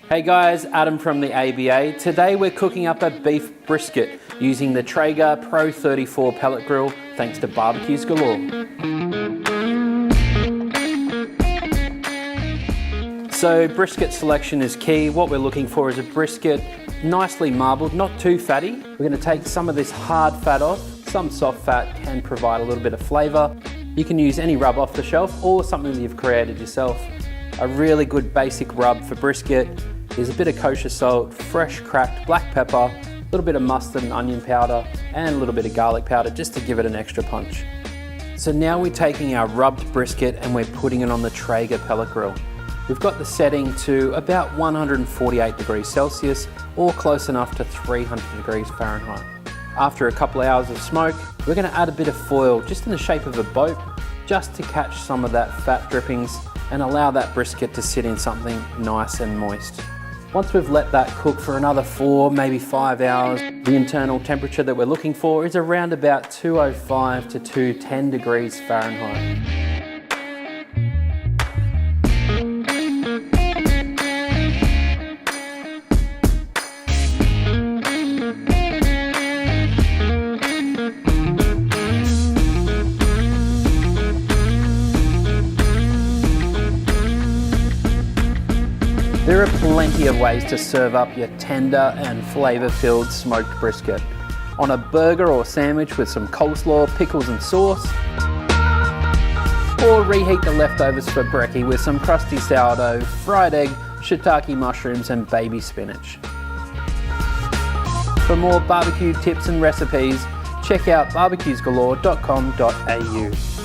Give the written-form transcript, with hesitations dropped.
Hey guys, Adam from the ABA. Today we're cooking up a beef brisket using the Traeger Pro 34 pellet grill thanks to barbecues galore. So brisket selection is key. What we're looking for is a brisket nicely marbled, not too fatty. We're going to take some of this hard fat off. Some soft fat can provide a little bit of flavour. You can use any rub off the shelf or something that you've created yourself. A really good basic rub for brisket is a bit of kosher salt, fresh cracked black pepper, a little bit of mustard and onion powder, and a little bit of garlic powder just to give it an extra punch. So now we're taking our rubbed brisket and we're putting it on the Traeger pellet grill. We've got the setting to about 148 degrees Celsius or close enough to 300 degrees Fahrenheit. After a couple of hours of smoke, we're going to add a bit of foil just in the shape of a boat just to catch some of that fat drippings and allow that brisket to sit in something nice and moist. Once we've let that cook for another 4, maybe 5 hours, the internal temperature that we're looking for is around about 205 to 210 degrees Fahrenheit. There are plenty of ways to serve up your tender and flavour-filled smoked brisket. On a burger or sandwich with some coleslaw, pickles and sauce. Or reheat the leftovers for brekkie with some crusty sourdough, fried egg, shiitake mushrooms and baby spinach. For more barbecue tips and recipes, check out barbecuesgalore.com.au.